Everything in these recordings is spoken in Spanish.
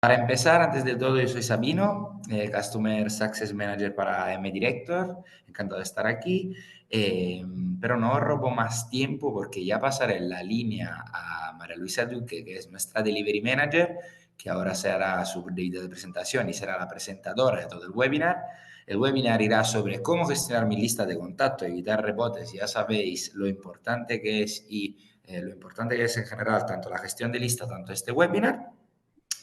Para empezar, antes de todo, yo soy Sabino, Customer Success Manager para M-Director. Encantado de estar aquí. Eh, pero no robo más tiempo porque ya pasaré la línea a María Luisa Duque, que es nuestra Delivery Manager, que ahora se hará su debida de presentación y será la presentadora de todo el webinar. El webinar irá sobre cómo gestionar mi lista de contacto, evitar rebotes. Ya sabéis lo importante que es y lo importante que es en general tanto la gestión de lista, tanto este webinar.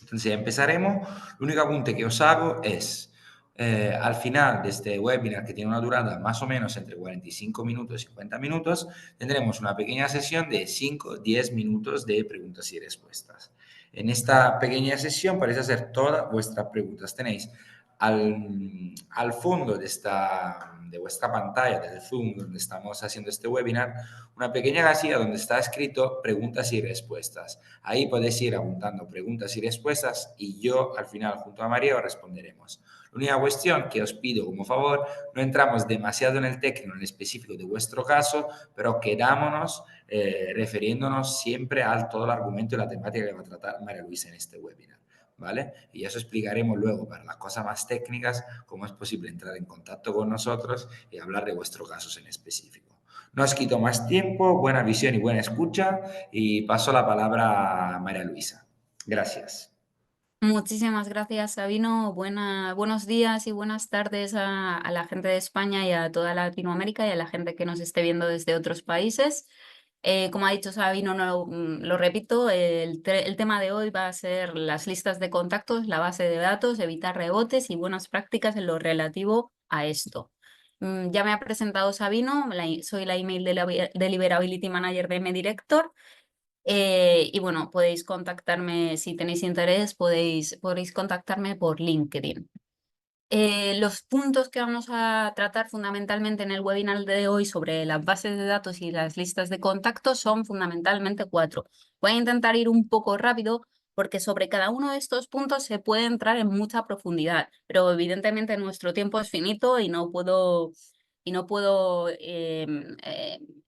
Entonces empezaremos. El único apunte que os hago es, al final de este webinar, que tiene una durada más o menos entre 45 minutos y 50 minutos, tendremos una pequeña sesión de 5-10 minutos de preguntas y respuestas. En esta pequeña sesión parece hacer todas vuestras preguntas. Tenéis al fondo de vuestra pantalla, del Zoom, donde estamos haciendo este webinar, una pequeña casilla donde está escrito preguntas y respuestas. Ahí podéis ir apuntando preguntas y respuestas y yo al final junto a María os responderemos. La única cuestión que os pido como favor, no entramos demasiado en el técnico, en el específico de vuestro caso, pero quedámonos refiriéndonos siempre al todo el argumento y la temática que va a tratar María Luisa en este webinar. ¿Vale? Y eso explicaremos luego para las cosas más técnicas cómo es posible entrar en contacto con nosotros y hablar de vuestros casos en específico. No os quito más tiempo, buena visión y buena escucha y paso la palabra a María Luisa. Gracias. Muchísimas gracias, Sabino. Buenos días y buenas tardes a la gente de España y a toda Latinoamérica y a la gente que nos esté viendo desde otros países. Como ha dicho Sabino, no, lo repito, el tema de hoy va a ser las listas de contactos, la base de datos, evitar rebotes y buenas prácticas en lo relativo a esto. Ya me ha presentado Sabino, soy la Email Deliverability Manager de MDirector. Y bueno, podéis contactarme si tenéis interés, podéis contactarme por LinkedIn. Los puntos que vamos a tratar fundamentalmente en el webinar de hoy sobre las bases de datos y las listas de contactos son fundamentalmente 4. Voy a intentar ir un poco rápido porque sobre cada uno de estos puntos se puede entrar en mucha profundidad, pero evidentemente nuestro tiempo es finito y no puedo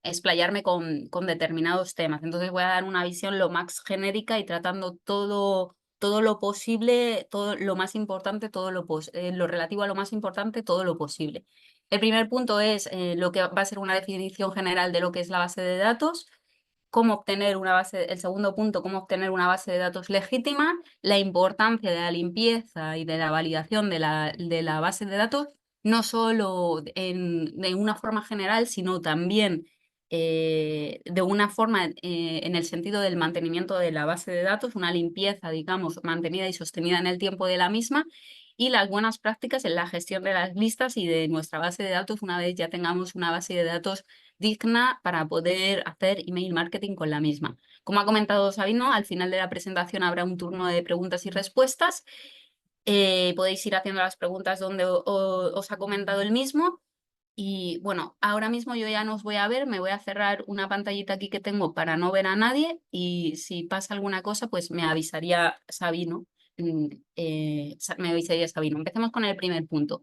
explayarme con determinados temas. Entonces voy a dar una visión lo más genérica y tratando todo lo posible, todo lo más importante, lo relativo a lo más importante, todo lo posible. El primer punto es lo que va a ser una definición general de lo que es la base de datos, el segundo punto, cómo obtener una base de datos legítima, la importancia de la limpieza y de la validación de la base de datos, no solo de una forma general, sino también de una forma en el sentido del mantenimiento de la base de datos, una limpieza, digamos, mantenida y sostenida en el tiempo de la misma, y las buenas prácticas en la gestión de las listas y de nuestra base de datos una vez ya tengamos una base de datos digna para poder hacer email marketing con la misma. Como ha comentado Sabino, al final de la presentación habrá un turno de preguntas y respuestas. Podéis ir haciendo las preguntas donde os ha comentado el mismo. Y bueno, ahora mismo yo ya no os voy a ver, me voy a cerrar una pantallita aquí que tengo para no ver a nadie y si pasa alguna cosa, pues me avisaría Sabino. Me avisaría Sabino. Empecemos con el primer punto.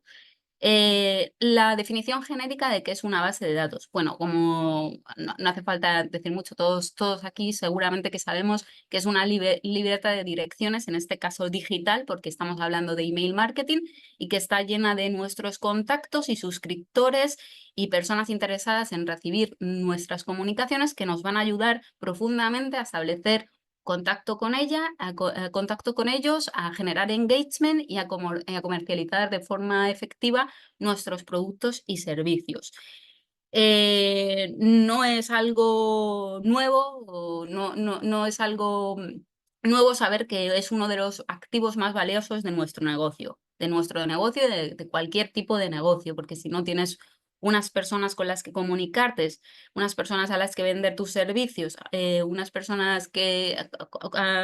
La definición genérica de qué es una base de datos. Bueno, como no hace falta decir mucho, todos aquí seguramente que sabemos que es una libreta de direcciones, en este caso digital, porque estamos hablando de email marketing, y que está llena de nuestros contactos y suscriptores y personas interesadas en recibir nuestras comunicaciones que nos van a ayudar profundamente a establecer contacto con ellos, a generar engagement y a comercializar de forma efectiva nuestros productos y servicios. No es algo nuevo, no es algo nuevo saber que es uno de los activos más valiosos de nuestro negocio, y de cualquier tipo de negocio, porque si no tienes unas personas con las que comunicarte, unas personas a las que vender tus servicios, unas personas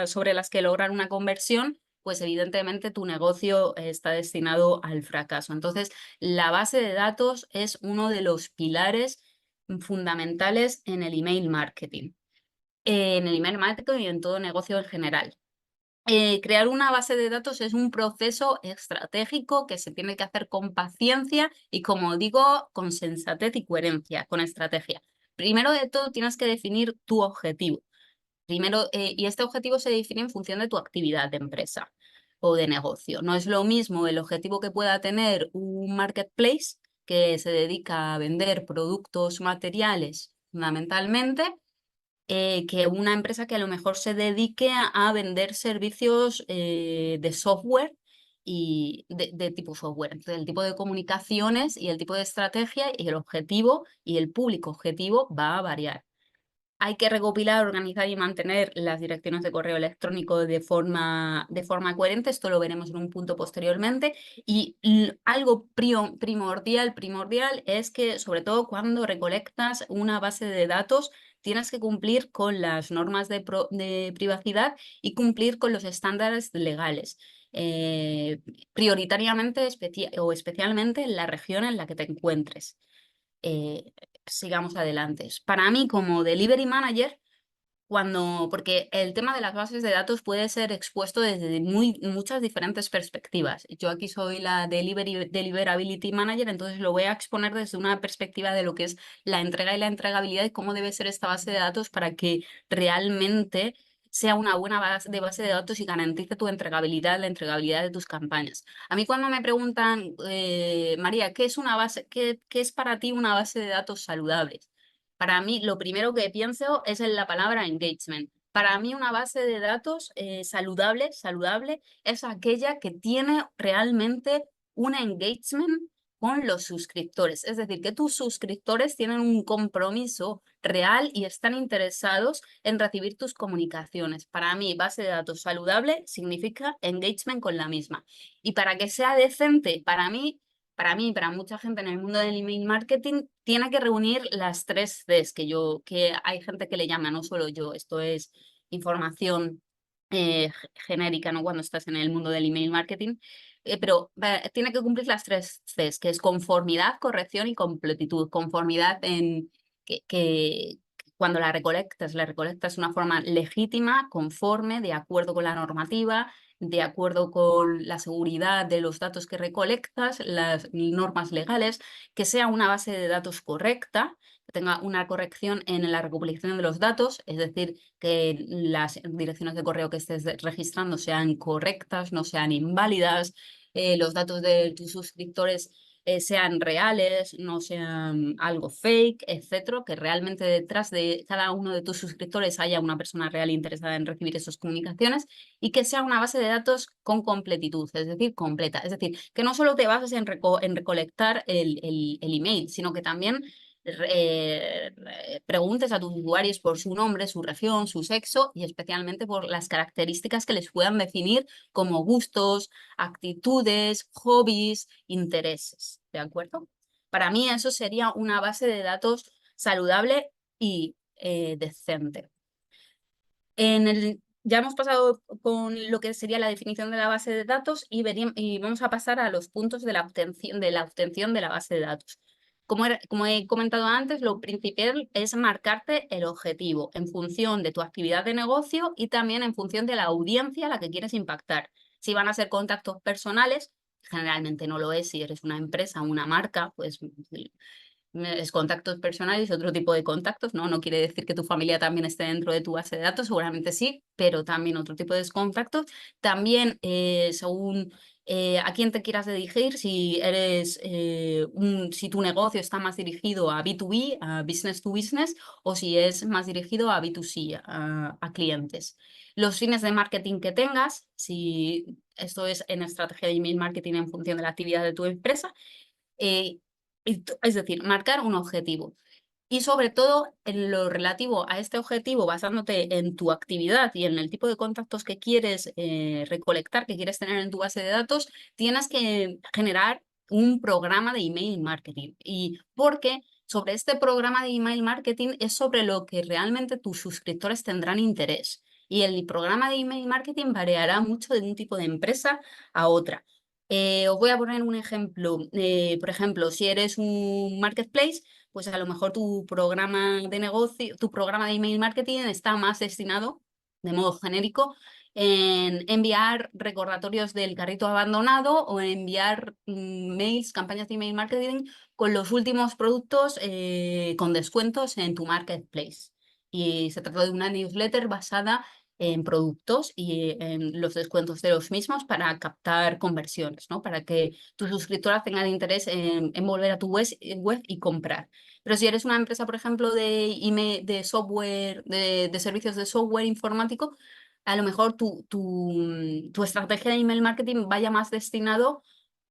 sobre las que lograr una conversión, pues evidentemente tu negocio está destinado al fracaso. Entonces, la base de datos es uno de los pilares fundamentales en el email marketing y en todo negocio en general. Crear una base de datos es un proceso estratégico que se tiene que hacer con paciencia y, como digo, con sensatez y coherencia, con estrategia. Primero de todo, tienes que definir tu objetivo. Y este objetivo se define en función de tu actividad de empresa. o de negocio. No es lo mismo el objetivo que pueda tener un marketplace que se dedica a vender productos materiales fundamentalmente, que una empresa que a lo mejor se dedique a vender servicios de software y de tipo software. Entonces, el tipo de comunicaciones y el tipo de estrategia y el objetivo y el público objetivo va a variar. Hay que recopilar, organizar y mantener las direcciones de correo electrónico de forma coherente. Esto lo veremos en un punto posteriormente. Y algo primordial es que, sobre todo cuando recolectas una base de datos, tienes que cumplir con las normas de privacidad y cumplir con los estándares legales. Prioritariamente o especialmente en la región en la que te encuentres. eh, Sigamos adelante. Para mí, como delivery manager, porque el tema de las bases de datos puede ser expuesto desde muchas diferentes perspectivas. Yo aquí soy la Deliverability Manager, entonces lo voy a exponer desde una perspectiva de lo que es la entrega y la entregabilidad y cómo debe ser esta base de datos para que realmente sea una buena base de datos y garantice tu entregabilidad, la entregabilidad de tus campañas. A mí cuando me preguntan, María, ¿qué es una base, qué es para ti una base de datos saludable? Para mí, lo primero que pienso es en la palabra engagement. Para mí, una base de datos saludable, es aquella que tiene realmente un engagement con los suscriptores. Es decir, que tus suscriptores tienen un compromiso real y están interesados en recibir tus comunicaciones. Para mí, base de datos saludable significa engagement con la misma. Y para que sea decente, y para mucha gente en el mundo del email marketing, tiene que reunir las 3 Cs que hay gente que le llama, no solo yo, esto es información genérica, ¿no? Cuando estás en el mundo del email marketing, pero tiene que cumplir las 3 Cs, que es conformidad, corrección y completitud. Conformidad en que cuando la recolectas de una forma legítima, conforme, de acuerdo con la normativa, de acuerdo con la seguridad de los datos que recolectas, las normas legales, que sea una base de datos correcta, que tenga una corrección en la recopilación de los datos, es decir, que las direcciones de correo que estés registrando sean correctas, no sean inválidas, los datos de tus suscriptores sean reales, no sean algo fake, etcétera, que realmente detrás de cada uno de tus suscriptores haya una persona real interesada en recibir esas comunicaciones y que sea una base de datos con completitud, es decir, completa. Es decir, que no solo te bases en recolectar el email, sino que también preguntes a tus usuarios por su nombre, su región, su sexo y especialmente por las características que les puedan definir como gustos, actitudes, hobbies, intereses. ¿De acuerdo? Para mí eso sería una base de datos saludable y decente. Ya hemos pasado con lo que sería la definición de la base de datos y vamos a pasar a los puntos de la obtención de la base de datos. Como he comentado antes, lo principal es marcarte el objetivo en función de tu actividad de negocio y también en función de la audiencia a la que quieres impactar. Si van a ser contactos personales, generalmente no lo es. Si eres una empresa, una marca, pues es contactos personales y otro tipo de contactos, ¿no? No quiere decir que tu familia también esté dentro de tu base de datos, seguramente sí, pero también otro tipo de contactos. También según a quién te quieras dirigir, si tu negocio está más dirigido a B2B, a business to business, o si es más dirigido a B2C, a clientes. Los fines de marketing que tengas, si esto es en estrategia de email marketing en función de la actividad de tu empresa, eh, es decir, marcar un objetivo. Y sobre todo en lo relativo a este objetivo, basándote en tu actividad y en el tipo de contactos que quieres recolectar, que quieres tener en tu base de datos, tienes que generar un programa de email marketing. Y porque sobre este programa de email marketing es sobre lo que realmente tus suscriptores tendrán interés. Y el programa de email marketing variará mucho de un tipo de empresa a otra. Os voy a poner un ejemplo. Por ejemplo, si eres un marketplace, pues a lo mejor tu programa de negocio, tu programa de email marketing está más destinado, de modo genérico, en enviar recordatorios del carrito abandonado o en enviar mails, campañas de email marketing con los últimos productos con descuentos en tu marketplace. Y se trata de una newsletter basada en productos y en los descuentos de los mismos para captar conversiones, ¿no? Para que tus suscriptoras tengan interés en volver a tu web y comprar. Pero si eres una empresa, por ejemplo, de email, de software, de servicios de software informático, a lo mejor tu estrategia de email marketing vaya más destinado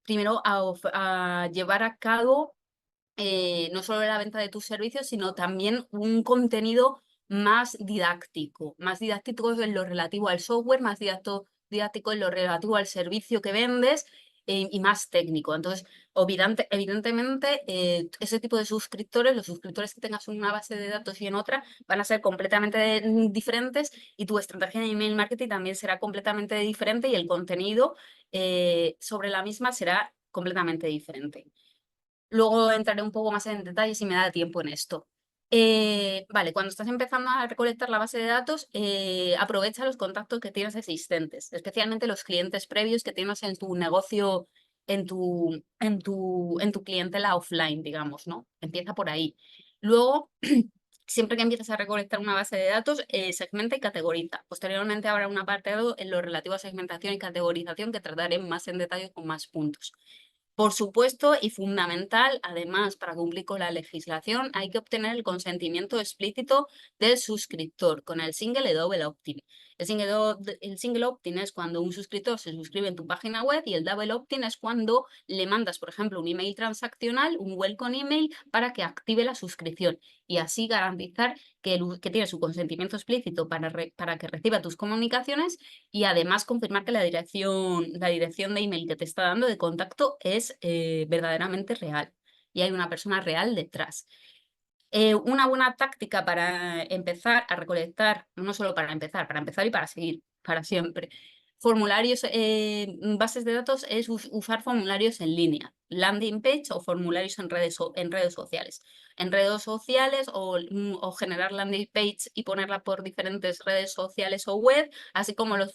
primero a llevar a cabo no solo la venta de tus servicios, sino también un contenido más didáctico en lo relativo al software, más didáctico en lo relativo al servicio que vendes y más técnico. Entonces, evidentemente, ese tipo de suscriptores, los suscriptores que tengas en una base de datos y en otra, van a ser completamente diferentes y tu estrategia de email marketing también será completamente diferente y el contenido sobre la misma será completamente diferente. Luego entraré un poco más en detalle si me da tiempo en esto. Vale, cuando estás empezando a recolectar la base de datos, aprovecha los contactos que tienes existentes, especialmente los clientes previos que tienes en tu negocio, en tu clientela offline, digamos, ¿no? Empieza por ahí. Luego, siempre que empieces a recolectar una base de datos, segmenta y categoriza. Posteriormente habrá un apartado en lo relativo a segmentación y categorización que trataré más en detalle con más puntos. Por supuesto y fundamental, además, para cumplir con la legislación, hay que obtener el consentimiento explícito del suscriptor con el single y double opt-in. El single opt-in es cuando un suscriptor se suscribe en tu página web y el double opt-in es cuando le mandas, por ejemplo, un email transaccional, un welcome email, para que active la suscripción y así garantizar que tiene su consentimiento explícito para que reciba tus comunicaciones y además confirmar que la dirección de email que te está dando de contacto es verdaderamente real y hay una persona real detrás. Una buena táctica para empezar a recolectar, no solo para empezar y para seguir, para siempre. Formularios, bases de datos es usar formularios en línea, landing page o formularios en redes sociales. En redes sociales o generar landing page y ponerla por diferentes redes sociales o web, así como los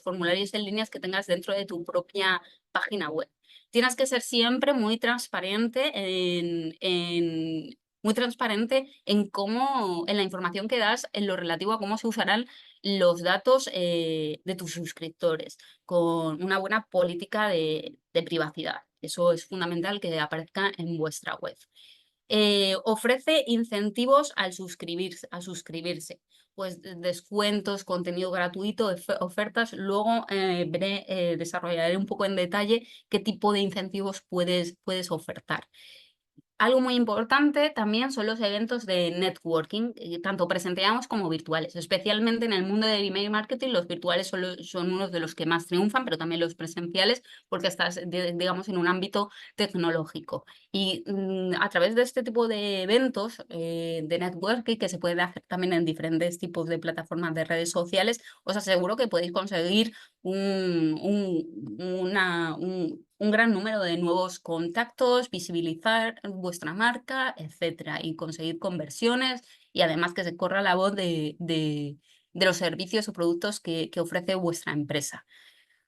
formularios en líneas que tengas dentro de tu propia página web. Tienes que ser siempre muy transparente en la información que das en lo relativo a cómo se usarán los datos de tus suscriptores, con una buena política de privacidad. Eso es fundamental que aparezca en vuestra web. Ofrece incentivos al suscribirse, pues descuentos, contenido gratuito, ofertas. Luego desarrollaré un poco en detalle qué tipo de incentivos puedes ofertar. Algo muy importante también son los eventos de networking, tanto presenciales como virtuales. Especialmente en el mundo del email marketing, los virtuales son unos de los que más triunfan, pero también los presenciales, porque estás, digamos, en un ámbito tecnológico. Y a través de este tipo de eventos de networking, que se puede hacer también en diferentes tipos de plataformas de redes sociales, os aseguro que podéis conseguir un gran número de nuevos contactos, visibilizar vuestra marca, etcétera, y conseguir conversiones y además que se corra la voz de los servicios o productos que ofrece vuestra empresa.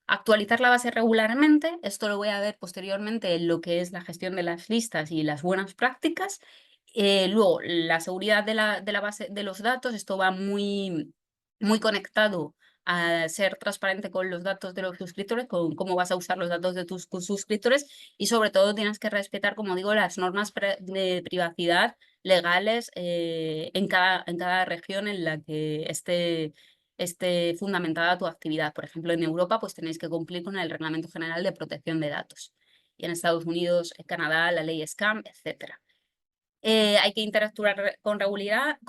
Actualizar la base regularmente, esto lo voy a ver posteriormente en lo que es la gestión de las listas y las buenas prácticas. Luego, la seguridad de la base de los datos, esto va muy conectado a ser transparente con los datos de los suscriptores, con cómo vas a usar los datos de tus suscriptores y sobre todo tienes que respetar, como digo, las normas de privacidad legales en cada región en la que esté fundamentada tu actividad. Por ejemplo, en Europa, pues tenéis que cumplir con el Reglamento General de Protección de Datos. Y en Estados Unidos, en Canadá, la ley SCAM, etcétera. Hay que interactuar con regularidad,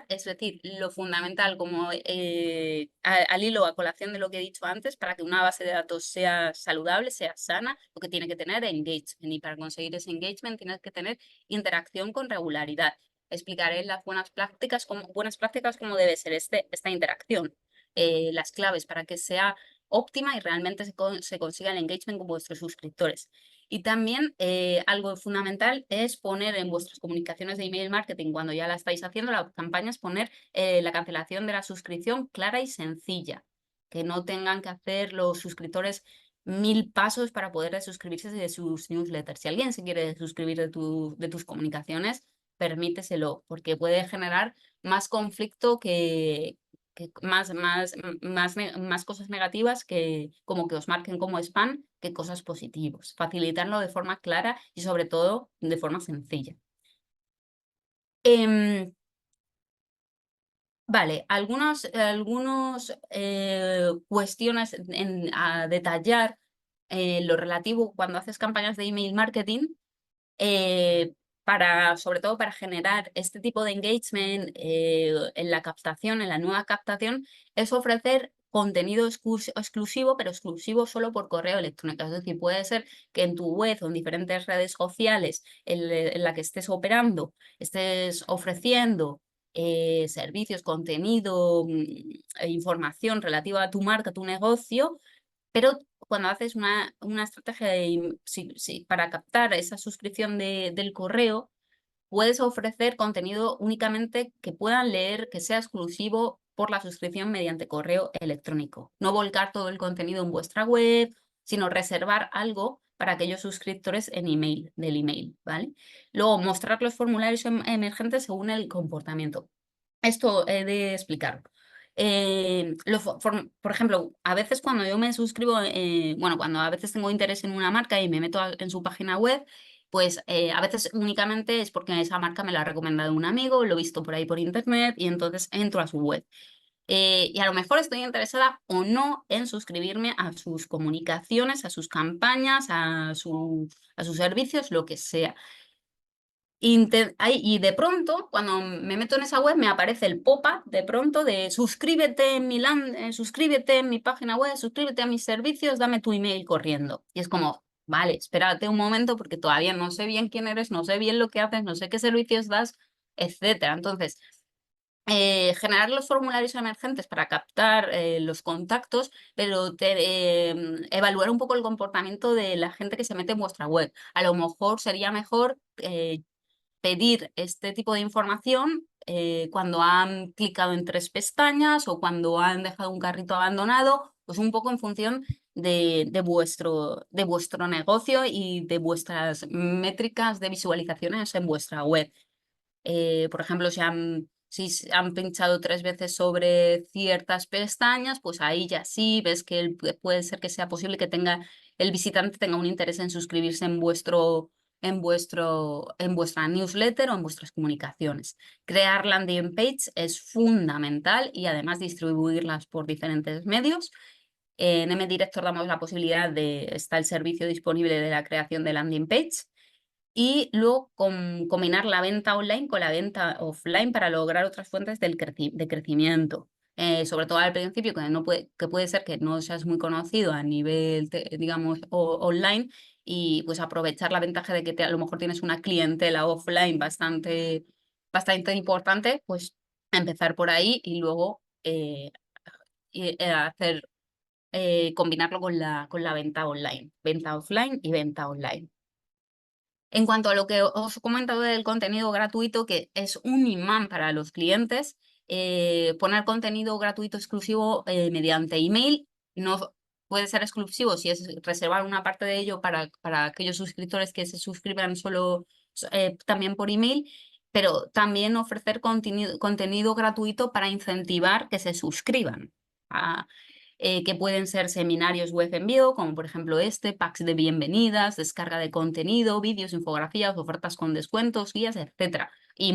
es decir, lo fundamental como al hilo a colación de lo que he dicho antes, para que una base de datos sea saludable, sea sana, lo que tiene que tener engagement y para conseguir ese engagement tienes que tener interacción con regularidad. Explicaré las buenas prácticas cómo debe ser esta interacción, las claves para que sea óptima y realmente se consiga el engagement con vuestros suscriptores. Y también algo fundamental es poner en vuestras comunicaciones de email marketing, cuando ya la estáis haciendo, las campañas, poner la cancelación de la suscripción clara y sencilla. Que no tengan que hacer los suscriptores 1000 pasos para poder suscribirse de sus newsletters. Si alguien se quiere suscribir de tus comunicaciones, permíteselo, porque puede generar más conflicto más cosas negativas que como que os marquen como spam que cosas positivas. Facilitarlo de forma clara y sobre todo de forma sencilla. Em, Vale, algunos cuestiones a detallar lo relativo cuando haces campañas de email marketing, eh, sobre todo para generar este tipo de engagement en la captación, en la nueva captación, es ofrecer contenido exclusivo, pero exclusivo solo por correo electrónico. Es decir, puede ser que en tu web o en diferentes redes sociales en la que estés operando, estés ofreciendo servicios, contenido, información relativa a tu marca, a tu negocio, pero cuando haces una estrategia para captar esa suscripción del correo, puedes ofrecer contenido únicamente que puedan leer, que sea exclusivo por la suscripción mediante correo electrónico. No volcar todo el contenido en vuestra web, sino reservar algo para aquellos suscriptores en email, del email, ¿vale? Luego, mostrar los formularios emergentes según el comportamiento. Esto he de explicarlo. Por ejemplo, a veces cuando yo me suscribo, bueno, cuando a veces tengo interés en una marca y me meto en su página web, pues a veces únicamente es porque esa marca me la ha recomendado un amigo, lo he visto por ahí por internet y entonces entro a su web. Y a lo mejor estoy interesada o no en suscribirme a sus comunicaciones, a sus campañas, a sus servicios, lo que sea. Y de pronto, cuando me meto en esa web, me aparece el pop-up de pronto de suscríbete en mi página web, suscríbete a mis servicios, dame tu email corriendo. Y es como, vale, espérate un momento porque todavía no sé bien quién eres, no sé bien lo que haces, no sé qué servicios das, etcétera. Entonces, generar los formularios emergentes para captar los contactos, pero evaluar un poco el comportamiento de la gente que se mete en vuestra web. A lo mejor sería mejor pedir este tipo de información cuando han clicado en 3 pestañas o cuando han dejado un carrito abandonado, pues un poco en función de vuestro negocio y de vuestras métricas de visualizaciones en vuestra web. Por ejemplo, si han pinchado 3 veces sobre ciertas pestañas, pues ahí ya sí ves que puede ser que sea posible que el visitante tenga un interés en suscribirse en vuestra newsletter o en vuestras comunicaciones. Crear landing page es fundamental y además distribuirlas por diferentes medios. En MDirector damos la posibilidad está el servicio disponible de la creación de landing page y luego combinar la venta online con la venta offline para lograr otras fuentes de crecimiento. Sobre todo al principio, que puede ser que no seas muy conocido a nivel, digamos, online, y pues aprovechar la ventaja de que a lo mejor tienes una clientela offline bastante importante, pues empezar por ahí y luego combinarlo con la venta offline y venta online. En cuanto a lo que os he comentado del contenido gratuito, que es un imán para los clientes, poner contenido gratuito exclusivo mediante email no puede ser exclusivo si es reservar una parte de ello para aquellos suscriptores que se suscriban solo también por email, pero también ofrecer contenido gratuito para incentivar que se suscriban. Que pueden ser seminarios web en vivo, como por ejemplo packs de bienvenidas, descarga de contenido, vídeos, infografías, ofertas con descuentos, guías, etcétera, y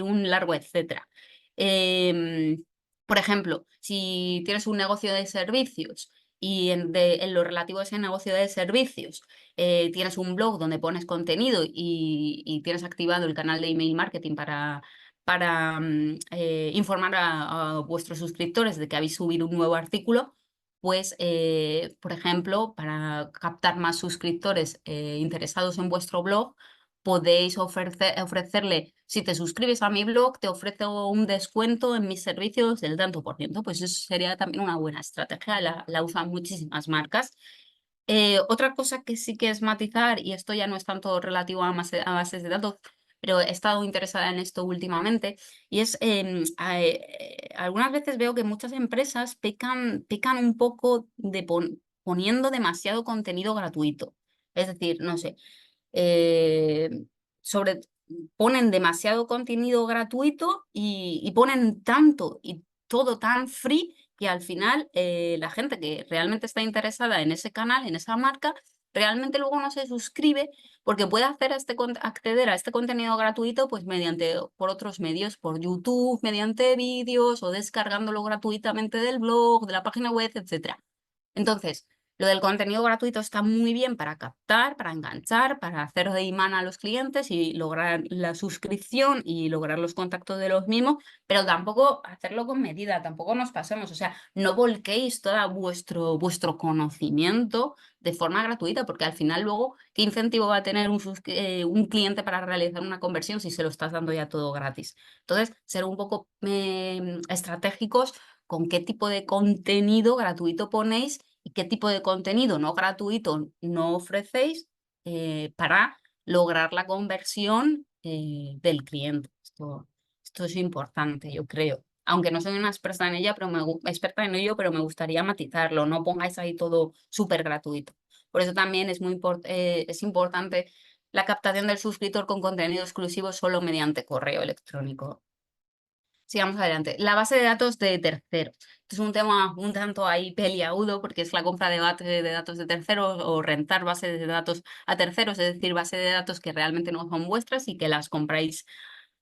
un largo etcétera. Por ejemplo, si tienes un negocio de servicios y en lo relativo a ese negocio de servicios tienes un blog donde pones contenido y tienes activado el canal de email marketing para informar a vuestros suscriptores de que habéis subido un nuevo artículo, pues, por ejemplo, para captar más suscriptores interesados en vuestro blog, podéis ofrecerle, si te suscribes a mi blog, te ofrezco un descuento en mis servicios del tanto por ciento. Pues eso sería también una buena estrategia, la usan muchísimas marcas. Otra cosa que sí que es matizar, y esto ya no es tanto relativo a bases de datos, pero he estado interesada en esto últimamente, y es, algunas veces veo que muchas empresas pecan un poco de poniendo demasiado contenido gratuito. Es decir, no sé, eh, sobre, ponen demasiado contenido gratuito y ponen tanto y todo tan free que al final la gente que realmente está interesada en ese canal, en esa marca, realmente luego no se suscribe porque puede acceder a este contenido gratuito pues por otros medios, por YouTube, mediante vídeos o descargándolo gratuitamente del blog, de la página web, etcétera. Entonces, lo del contenido gratuito está muy bien para captar, para enganchar, para hacer de imán a los clientes y lograr la suscripción y lograr los contactos de los mismos, pero tampoco hacerlo con medida, tampoco nos pasemos, o sea, no volquéis todo vuestro conocimiento de forma gratuita, porque al final luego, ¿qué incentivo va a tener un cliente para realizar una conversión si se lo estás dando ya todo gratis? Entonces, ser un poco estratégicos con qué tipo de contenido gratuito ponéis y qué tipo de contenido no gratuito no ofrecéis para lograr la conversión del cliente. Esto es importante, yo creo. Aunque no soy una experta en ella, experta en ello, pero me gustaría matizarlo. No pongáis ahí todo súper gratuito. Por eso también es importante la captación del suscriptor con contenido exclusivo solo mediante correo electrónico. Sigamos adelante. La base de datos de terceros. Esto es un tema un tanto ahí peliagudo porque es la compra de base de datos de terceros o rentar bases de datos a terceros, es decir, bases de datos que realmente no son vuestras y que las compráis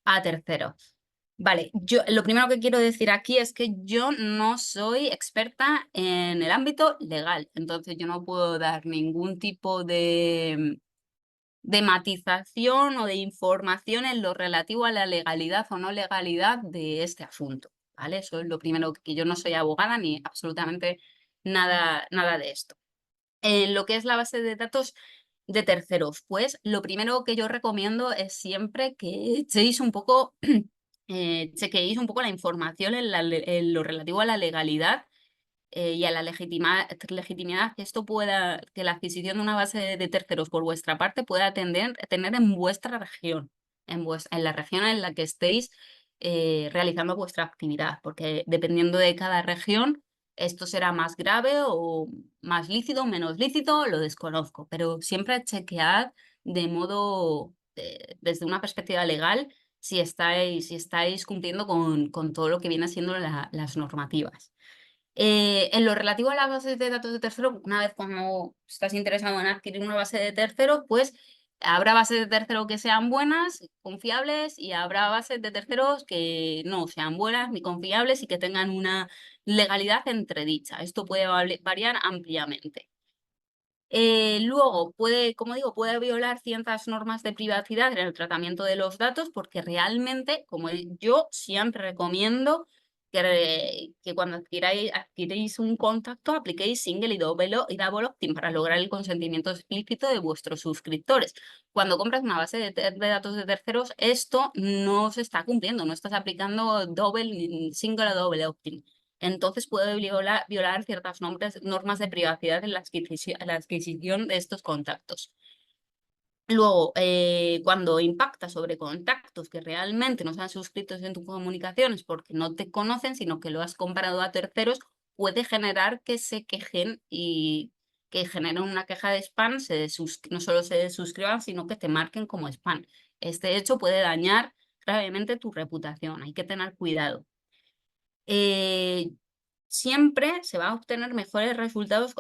a terceros. Vale, yo lo primero que quiero decir aquí es que yo no soy experta en el ámbito legal, entonces yo no puedo dar ningún tipo de matización o de información en lo relativo a la legalidad o no legalidad de este asunto, ¿vale? Eso es lo primero, que yo no soy abogada ni absolutamente nada de esto. En lo que es la base de datos de terceros, pues lo primero que yo recomiendo es siempre que echéis un poco, chequeéis un poco la información en lo relativo a la legalidad y a la legitimidad que esto pueda, que la adquisición de una base de terceros por vuestra parte pueda tener en vuestra región, en la región en la que estéis realizando vuestra actividad, porque dependiendo de cada región, esto será más grave o más lícito o menos lícito, lo desconozco, pero siempre chequead de modo, desde una perspectiva legal, si estáis cumpliendo con todo lo que viene siendo las normativas. En lo relativo a las bases de datos de terceros, una vez cuando estás interesado en adquirir una base de terceros, pues habrá bases de terceros que sean buenas, confiables, y habrá bases de terceros que no sean buenas ni confiables y que tengan una legalidad entredicha. Esto puede variar ampliamente. Luego como digo, puede violar ciertas normas de privacidad en el tratamiento de los datos porque realmente, yo siempre recomiendo que cuando adquiréis un contacto, apliquéis single y double opt-in para lograr el consentimiento explícito de vuestros suscriptores. Cuando compras una base de datos de terceros, esto no se está cumpliendo, no estás aplicando single o double opt-in. Entonces puede violar ciertas normas de privacidad en la adquisición de estos contactos. Luego, cuando impacta sobre contactos que realmente no sean suscritos en tus comunicaciones porque no te conocen, sino que lo has comparado a terceros, puede generar que se quejen y que generen una queja de spam, no solo se suscriban, sino que te marquen como spam. Este hecho puede dañar gravemente tu reputación, hay que tener cuidado. Eh, Siempre se va a obtener mejores resultados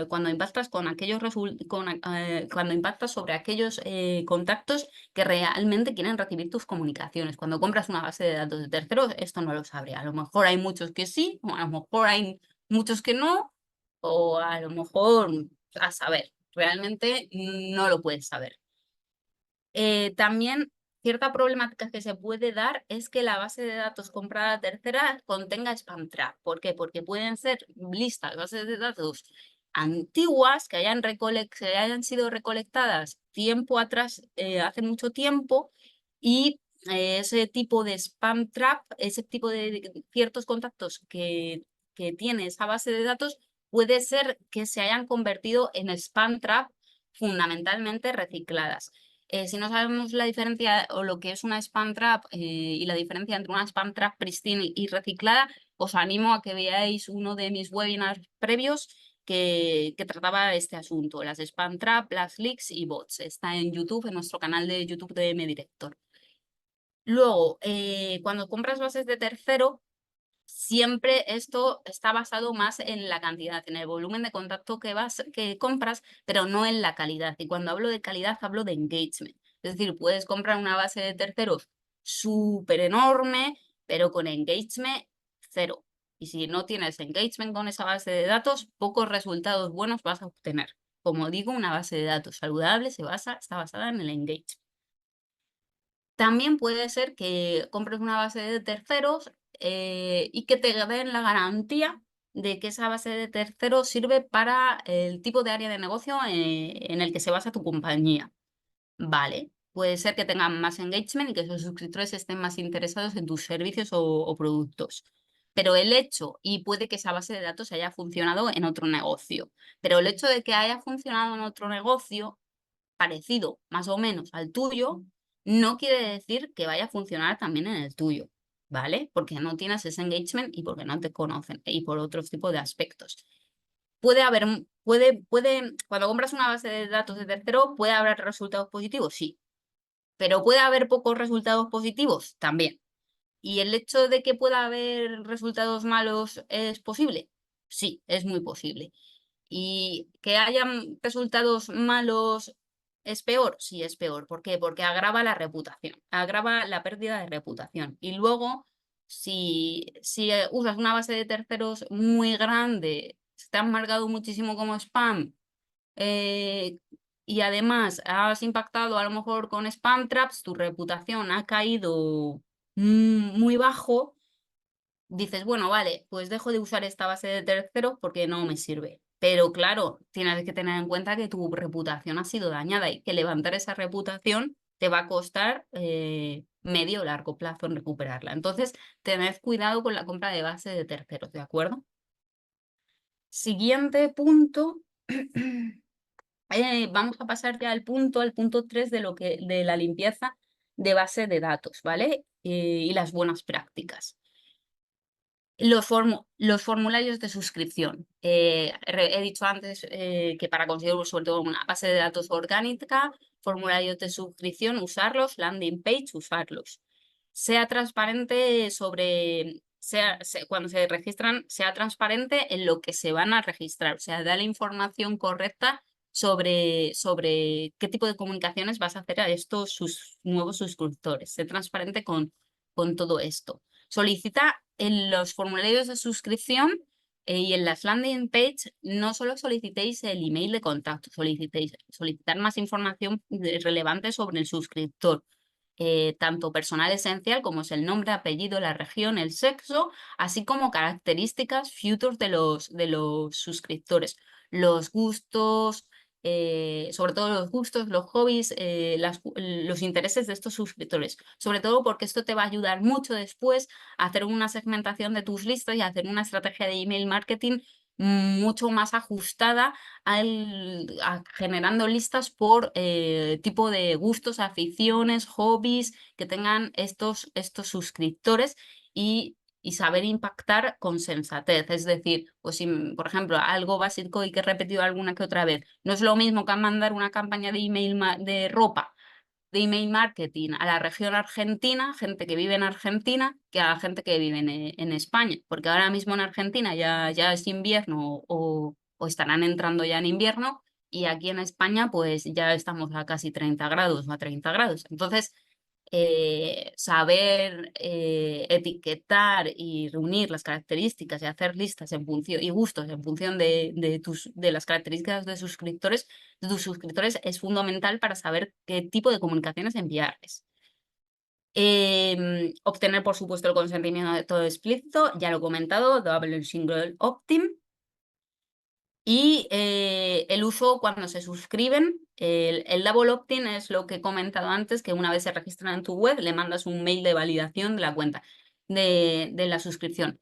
cuando impactas cuando impactas sobre aquellos contactos que realmente quieren recibir tus comunicaciones. Cuando compras una base de datos de terceros, esto no lo sabría. A lo mejor hay muchos que sí, o a lo mejor hay muchos que no, o a lo mejor a saber. Realmente no lo puedes saber. También cierta problemática que se puede dar es que la base de datos comprada a tercera contenga spam trap. ¿Por qué? Porque pueden ser listas, bases de datos antiguas que hayan sido recolectadas tiempo atrás, hace mucho tiempo, y ese tipo de spam trap, ese tipo de ciertos contactos que tiene esa base de datos, puede ser que se hayan convertido en spam trap fundamentalmente recicladas. Si no sabemos la diferencia o lo que es una spam trap y la diferencia entre una spam trap pristine y reciclada, os animo a que veáis uno de mis webinars previos que trataba este asunto, las spam trap, las leaks y bots. Está en YouTube, en nuestro canal de YouTube de MDirector. Luego, cuando compras bases de tercero, Siempre esto está basado más en la cantidad, en el volumen de contacto que compras, pero no en la calidad. Y cuando hablo de calidad, hablo de engagement. Es decir, puedes comprar una base de terceros súper enorme, pero con engagement cero. Y si no tienes engagement con esa base de datos, pocos resultados buenos vas a obtener. Como digo, una base de datos saludable está basada en el engagement. También puede ser que compres una base de terceros y que te den la garantía de que esa base de terceros sirve para el tipo de área de negocio en el que se basa tu compañía. Vale, puede ser que tengan más engagement y que sus suscriptores estén más interesados en tus servicios o productos. Pero el hecho, y puede que esa base de datos haya funcionado en otro negocio, pero el hecho de que haya funcionado en otro negocio parecido más o menos al tuyo, no quiere decir que vaya a funcionar también en el tuyo, ¿vale? Porque no tienes ese engagement y porque no te conocen y por otros tipos de aspectos. Puede haber, cuando compras una base de datos de tercero, ¿puede haber resultados positivos? Sí, pero ¿puede haber pocos resultados positivos? También. ¿Y el hecho de que pueda haber resultados malos es posible? Sí, es muy posible. ¿Y que hayan resultados malos es peor? Sí, es peor. ¿Por qué? Porque agrava la reputación, agrava la pérdida de reputación. Y luego, si usas una base de terceros muy grande, se te han marcado muchísimo como spam, eh, y además has impactado a lo mejor con spam traps, tu reputación ha caído muy bajo, dices, bueno, vale, pues dejo de usar esta base de terceros porque no me sirve. Pero claro, tienes que tener en cuenta que tu reputación ha sido dañada y que levantar esa reputación te va a costar medio o largo plazo en recuperarla. Entonces, tened cuidado con la compra de base de terceros, ¿de acuerdo? Siguiente punto. Vamos a pasar ya al punto 3 de la limpieza de base de datos, ¿vale? Y las buenas prácticas. Los formularios de suscripción. He dicho antes que para conseguir sobre todo una base de datos orgánica, formularios de suscripción, usarlos, landing page, usarlos. Sea transparente cuando se registran, sea transparente en lo que se van a registrar, o sea, da la información correcta sobre qué tipo de comunicaciones vas a hacer a estos nuevos suscriptores. Sé transparente con todo esto. Solicita en los formularios de suscripción y en las landing page, no solo solicitéis el email de contacto, solicitar más información relevante sobre el suscriptor, tanto personal esencial como es el nombre, apellido, la región, el sexo, así como características futures de los suscriptores, los gustos, sobre todo los gustos, los hobbies, los intereses de estos suscriptores, sobre todo porque esto te va a ayudar mucho después a hacer una segmentación de tus listas y a hacer una estrategia de email marketing mucho más ajustada generando listas por tipo de gustos, aficiones, hobbies que tengan estos suscriptores y saber impactar con sensatez. Es decir, pues si, por ejemplo, algo básico y que he repetido alguna que otra vez, no es lo mismo que mandar una campaña de email de ropa, de email marketing a la región argentina, gente que vive en Argentina, que a la gente que vive en España, porque ahora mismo en Argentina ya es invierno o estarán entrando ya en invierno y aquí en España pues ya estamos a casi 30 grados o a 30 grados. Entonces, saber etiquetar y reunir las características y hacer listas en función y gustos en función de las características de tus suscriptores es fundamental para saber qué tipo de comunicaciones enviarles. Obtener, por supuesto, el consentimiento de todo explícito, ya lo he comentado, double single opt-in. Y el uso cuando se suscriben, el double opt-in es lo que he comentado antes, que una vez se registran en tu web, le mandas un mail de validación de la cuenta de la suscripción.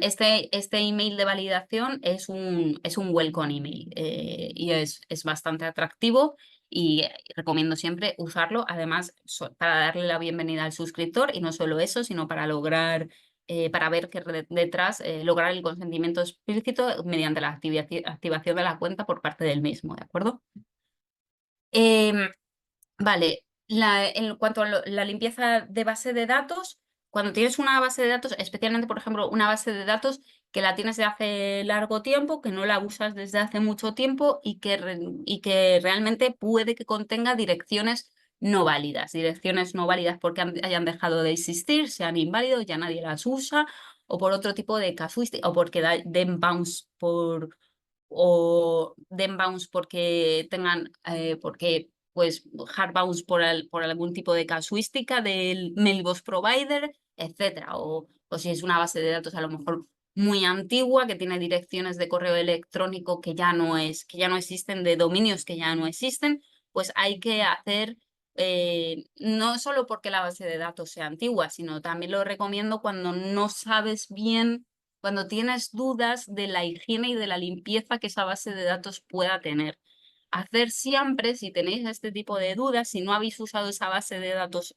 Este email de validación es un welcome email y es bastante atractivo y recomiendo siempre usarlo, además para darle la bienvenida al suscriptor y no solo eso, sino para lograr para ver que detrás lograr el consentimiento explícito mediante la activación de la cuenta por parte del mismo, ¿de acuerdo? Vale, en cuanto a la limpieza de base de datos, cuando tienes una base de datos, especialmente, por ejemplo, una base de datos que la tienes de hace largo tiempo, que no la usas desde hace mucho tiempo y que realmente puede que contenga direcciones no válidas porque hayan dejado de existir, sean inválidos, ya nadie las usa, o por otro tipo de casuística, o porque den bounce o den bounce porque tengan, porque pues hard bounce por algún tipo de casuística del mailbox provider, etcétera. O si es una base de datos a lo mejor muy antigua, que tiene direcciones de correo electrónico que ya no existen, de dominios que ya no existen, pues hay que hacer, no solo porque la base de datos sea antigua, sino también lo recomiendo cuando no sabes bien, cuando tienes dudas de la higiene y de la limpieza que esa base de datos pueda tener. Hacer siempre, si tenéis este tipo de dudas, si no habéis usado esa base de datos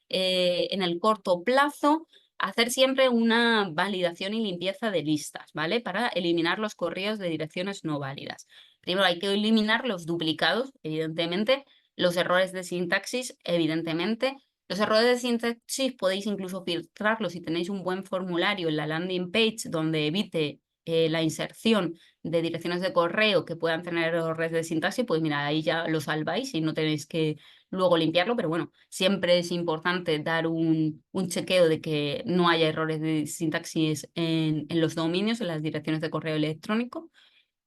en el corto plazo, hacer siempre una validación y limpieza de listas, ¿vale? Para eliminar los correos de direcciones no válidas. Primero hay que eliminar los duplicados, evidentemente, los errores de sintaxis, evidentemente. Los errores de sintaxis podéis incluso filtrarlos si tenéis un buen formulario en la landing page donde evite la inserción de direcciones de correo que puedan tener errores de sintaxis, pues mira, ahí ya lo salváis y no tenéis que luego limpiarlo, pero bueno, siempre es importante dar un chequeo de que no haya errores de sintaxis en los dominios, en las direcciones de correo electrónico.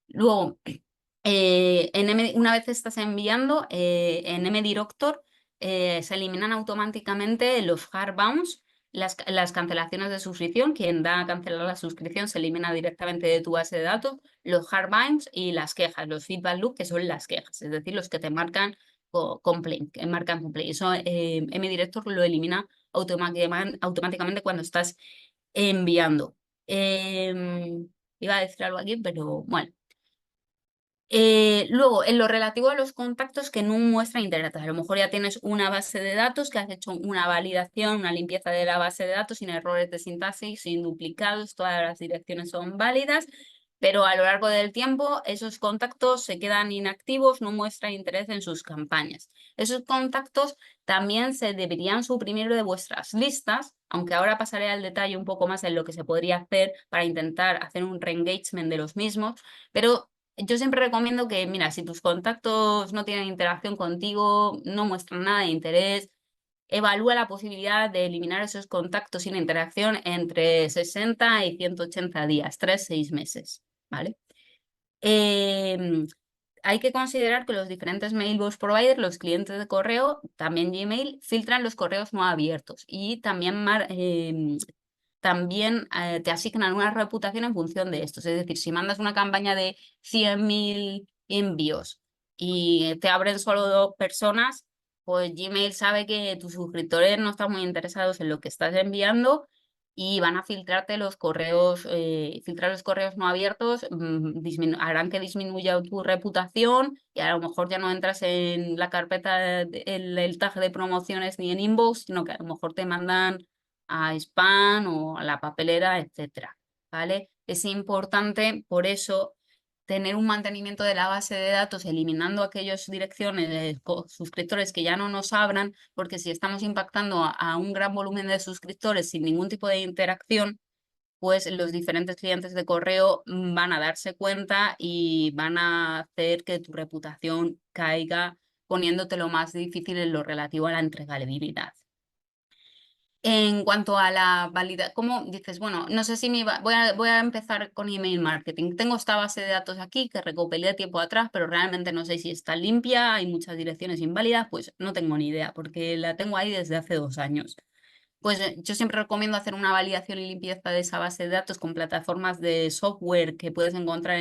Luego, una vez estás enviando, en MDirector se eliminan automáticamente los hard bounce, las cancelaciones de suscripción. Quien da a cancelar la suscripción se elimina directamente de tu base de datos, los hard bounce y las quejas, los feedback loop, que son las quejas, es decir, los que te marcan complaint, que marcan complaint. Eso MDirector lo elimina automáticamente cuando estás enviando. Iba a decir algo aquí, pero bueno. Luego, en lo relativo a los contactos que no muestran internet, a lo mejor ya tienes una base de datos que has hecho una validación, una limpieza de la base de datos sin errores de sintaxis, sin duplicados, todas las direcciones son válidas, pero a lo largo del tiempo esos contactos se quedan inactivos, no muestran interés en sus campañas. Esos contactos también se deberían suprimir de vuestras listas, aunque ahora pasaré al detalle un poco más en lo que se podría hacer para intentar hacer un re-engagement de los mismos, pero yo siempre recomiendo que, mira, si tus contactos no tienen interacción contigo, no muestran nada de interés, evalúa la posibilidad de eliminar esos contactos sin interacción entre 60 y 180 días, 3, 6 meses, ¿vale? Hay que considerar que los diferentes mailbox providers, los clientes de correo, también Gmail, filtran los correos no abiertos y también te asignan una reputación en función de esto. Es decir, si mandas una campaña de 100.000 envíos y te abren solo 2 personas, pues Gmail sabe que tus suscriptores no están muy interesados en lo que estás enviando y van a filtrarte los correos, filtrar los correos no abiertos, harán que disminuya tu reputación y a lo mejor ya no entras en la carpeta, el tag de promociones ni en inbox, sino que a lo mejor te mandan a spam o a la papelera, etcétera, ¿vale? Es importante, por eso, tener un mantenimiento de la base de datos, eliminando aquellas direcciones de suscriptores que ya no nos abran, porque si estamos impactando a un gran volumen de suscriptores sin ningún tipo de interacción, pues los diferentes clientes de correo van a darse cuenta y van a hacer que tu reputación caiga, poniéndote lo más difícil en lo relativo a la entregabilidad. En cuanto a la validación, ¿cómo dices? Bueno, no sé si voy a empezar con email marketing. Tengo esta base de datos aquí que recopilé tiempo atrás, pero realmente no sé si está limpia, hay muchas direcciones inválidas, pues no tengo ni idea, porque la tengo ahí desde hace 2 años. Pues yo siempre recomiendo hacer una validación y limpieza de esa base de datos con plataformas de software que puedes encontrar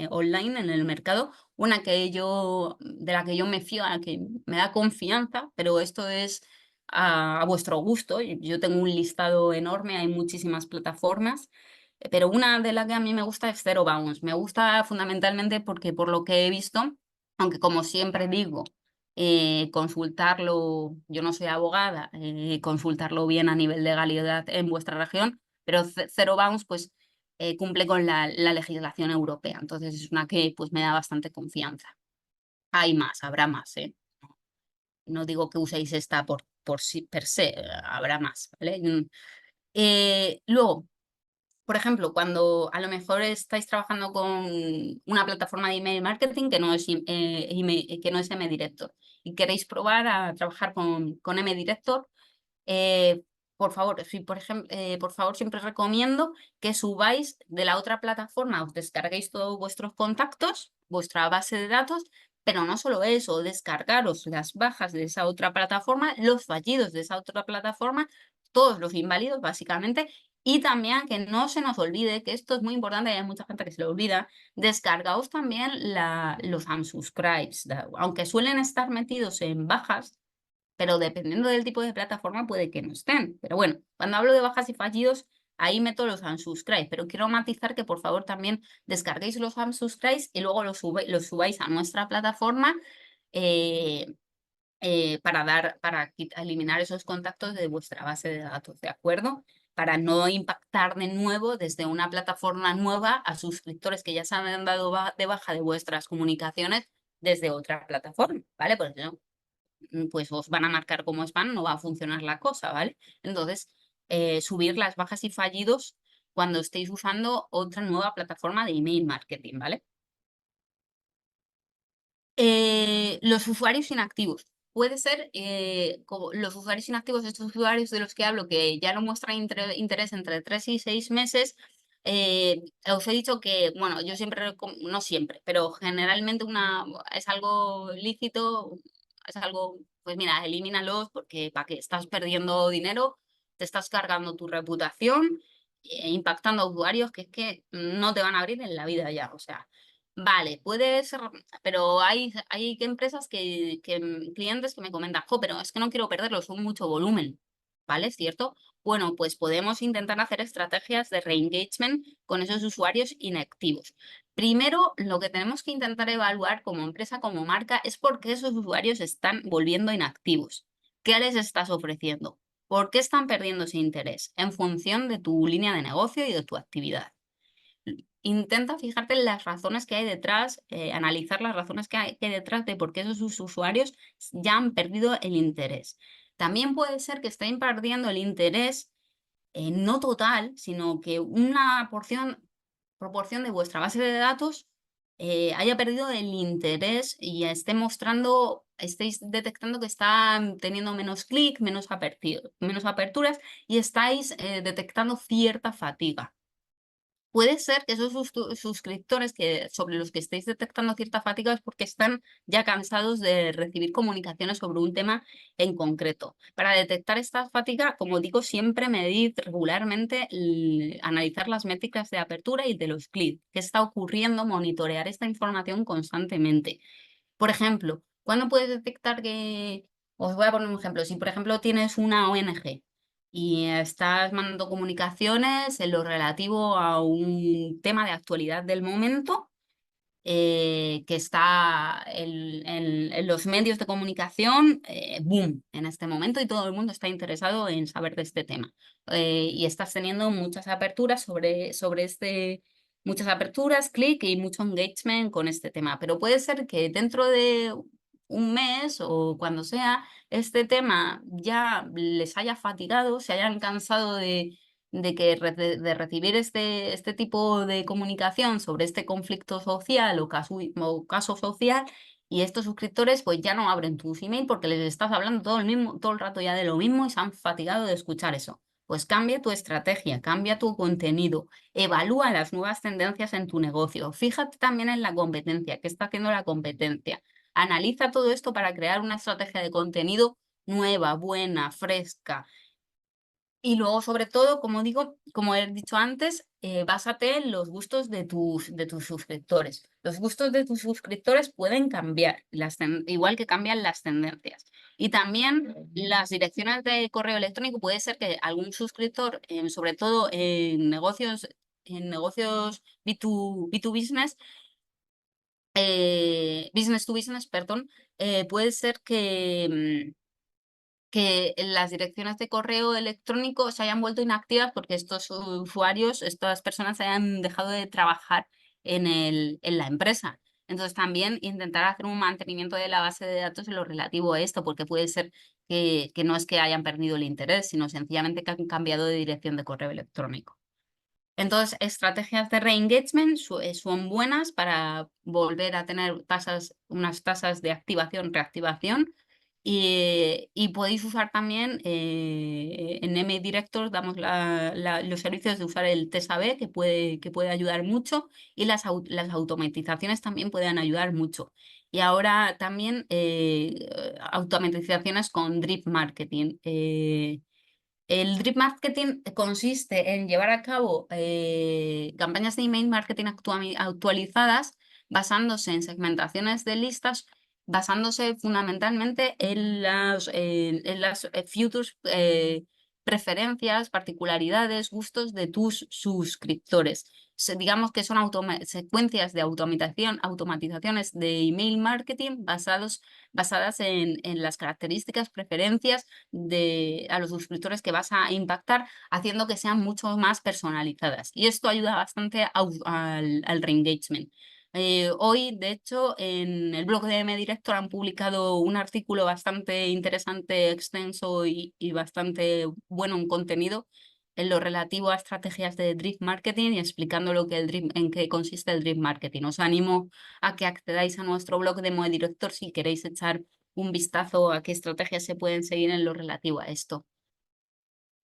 online en el mercado. Una de la que yo me fío, a la que me da confianza, pero esto es a vuestro gusto. Yo tengo un listado enorme, hay muchísimas plataformas, pero una de las que a mí me gusta es Zero Bounce. Me gusta fundamentalmente porque por lo que he visto, aunque como siempre digo, consultarlo, yo no soy abogada, consultarlo bien a nivel de legalidad en vuestra región, pero Zero Bounce pues cumple con la legislación europea, entonces es una que pues me da bastante confianza. Hay más, habrá más, ¿eh? No digo que uséis esta por sí per se, habrá más, ¿vale? Luego, por ejemplo, cuando a lo mejor estáis trabajando con una plataforma de email marketing que no es, que no es MDirector y queréis probar a trabajar con MDirector, eh, por favor, por favor, siempre recomiendo que subáis de la otra plataforma, os descarguéis todos vuestros contactos, vuestra base de datos, pero no solo eso, descargaros las bajas de esa otra plataforma, los fallidos de esa otra plataforma, todos los inválidos, básicamente, y también que no se nos olvide, que esto es muy importante, hay mucha gente que se lo olvida, descargaos también los unsubscribes, aunque suelen estar metidos en bajas, pero dependiendo del tipo de plataforma puede que no estén. Pero bueno, cuando hablo de bajas y fallidos, ahí meto los unsubscribe, pero quiero matizar que por favor también descarguéis los unsubscribes y luego los subáis a nuestra plataforma eh, para eliminar esos contactos de vuestra base de datos, ¿de acuerdo? Para no impactar de nuevo desde una plataforma nueva a suscriptores que ya se han dado de baja de vuestras comunicaciones desde otra plataforma, ¿vale? Porque no, pues os van a marcar como spam, no va a funcionar la cosa, ¿vale? Entonces, subir las bajas y fallidos cuando estéis usando otra nueva plataforma de email marketing, ¿vale? Los usuarios inactivos. Puede ser, como los usuarios inactivos, estos usuarios de los que hablo, que ya no muestran interés entre 3 y 6 meses, os he dicho que, bueno, yo siempre, no siempre, pero generalmente es algo lícito, es algo, pues mira, elimínalos porque para que estás perdiendo dinero, te estás cargando tu reputación, impactando a usuarios que es que no te van a abrir en la vida ya, o sea. Vale, puede ser, pero hay empresas clientes que me comentan, jo, pero es que no quiero perderlo, son mucho volumen, ¿vale? ¿Cierto? Bueno, pues podemos intentar hacer estrategias de re-engagement con esos usuarios inactivos. Primero, lo que tenemos que intentar evaluar como empresa, como marca, es por qué esos usuarios están volviendo inactivos. ¿Qué les estás ofreciendo? ¿Por qué están perdiendo ese interés? En función de tu línea de negocio y de tu actividad. Intenta fijarte en las razones que hay detrás, analizar las razones que hay detrás de por qué esos usuarios ya han perdido el interés. También puede ser que estén perdiendo el interés, no total, sino que una proporción de vuestra base de datos haya perdido el interés y estéis detectando que están teniendo menos clic, menos aperturas y estáis detectando cierta fatiga. Puede ser que esos suscriptores sobre los que estéis detectando cierta fatiga es porque están ya cansados de recibir comunicaciones sobre un tema en concreto. Para detectar esta fatiga, como digo, siempre medid regularmente, analizar las métricas de apertura y de los clics. ¿Qué está ocurriendo? Monitorear esta información constantemente. Por ejemplo, ¿cuándo puedes detectar que... Os voy a poner un ejemplo. Si, por ejemplo, tienes una ONG y estás mandando comunicaciones en lo relativo a un tema de actualidad del momento, que está en los medios de comunicación, boom, en este momento y todo el mundo está interesado en saber de este tema. Y estás teniendo muchas aperturas muchas aperturas, clic y mucho engagement con este tema. Pero puede ser que dentro de un mes o cuando sea, este tema ya les haya fatigado, se hayan cansado de recibir este tipo de comunicación sobre este conflicto social o caso social, y estos suscriptores pues ya no abren tus email porque les estás hablando todo el rato ya de lo mismo y se han fatigado de escuchar eso. Pues cambia tu estrategia, cambia tu contenido, evalúa las nuevas tendencias en tu negocio, fíjate también en la competencia, qué está haciendo la competencia. Analiza todo esto para crear una estrategia de contenido nueva, buena, fresca. Y luego, sobre todo, como digo, como he dicho antes, básate en los gustos de tus suscriptores. Los gustos de tus suscriptores pueden cambiar, igual que cambian las tendencias. Y también las direcciones de correo electrónico, puede ser que algún suscriptor, sobre todo en negocios B2 business, business to business, perdón, puede ser que las direcciones de correo electrónico se hayan vuelto inactivas porque estos usuarios, estas personas hayan dejado de trabajar en la empresa. Entonces también intentar hacer un mantenimiento de la base de datos en lo relativo a esto, porque puede ser que no es que hayan perdido el interés, sino sencillamente que han cambiado de dirección de correo electrónico. Entonces, estrategias de re-engagement son buenas para volver a tener unas tasas de activación, reactivación. Y podéis usar también en MDirector damos los servicios de usar el test A/B que puede ayudar mucho, y las automatizaciones también pueden ayudar mucho. Y ahora también automatizaciones con drip marketing. El drip marketing consiste en llevar a cabo campañas de email marketing actualizadas basándose en segmentaciones de listas, basándose fundamentalmente en las futures preferencias, particularidades, gustos de tus suscriptores. Digamos que son secuencias de automatizaciones de email marketing basadas en las características, preferencias a los suscriptores que vas a impactar, haciendo que sean mucho más personalizadas. Y esto ayuda bastante al re-engagement. Hoy, de hecho, en el blog de MDirector han publicado un artículo bastante interesante, extenso y bastante bueno en contenido en lo relativo a estrategias de drip marketing y explicando en qué consiste el drip marketing. Os animo a que accedáis a nuestro blog de MDirector si queréis echar un vistazo a qué estrategias se pueden seguir en lo relativo a esto.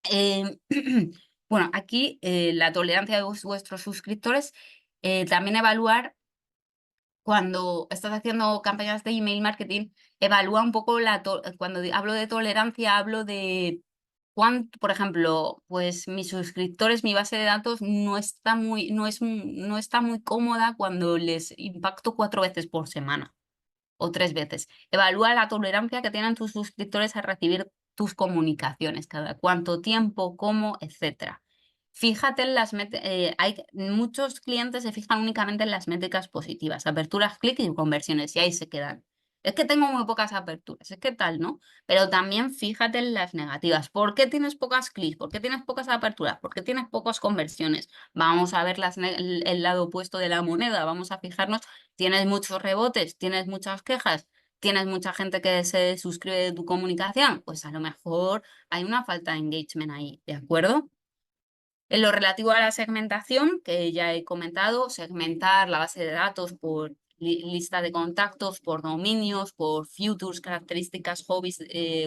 Em, bueno, aquí la tolerancia de vuestros suscriptores, también evaluar cuando estás haciendo campañas de email marketing, evalúa un poco cuando hablo de tolerancia, hablo de cuánto, por ejemplo, pues mis suscriptores, mi base de datos no está muy cómoda cuando les impacto 4 veces por semana o 3 veces. Evalúa la tolerancia que tienen tus suscriptores a recibir tus comunicaciones, cada cuánto tiempo, cómo, etcétera. Fíjate en muchos clientes se fijan únicamente en las métricas positivas, aperturas, clic y conversiones, y ahí se quedan. Es que tengo muy pocas aperturas, es que tal, ¿no? Pero también fíjate en las negativas. ¿Por qué tienes pocas clics? ¿Por qué tienes pocas aperturas? ¿Por qué tienes pocas conversiones? Vamos a ver el lado opuesto de la moneda, vamos a fijarnos. ¿Tienes muchos rebotes? ¿Tienes muchas quejas? ¿Tienes mucha gente que se suscribe de tu comunicación? Pues a lo mejor hay una falta de engagement ahí, ¿de acuerdo? En lo relativo a la segmentación, que ya he comentado, segmentar la base de datos por lista de contactos, por dominios, por futures, características, hobbies,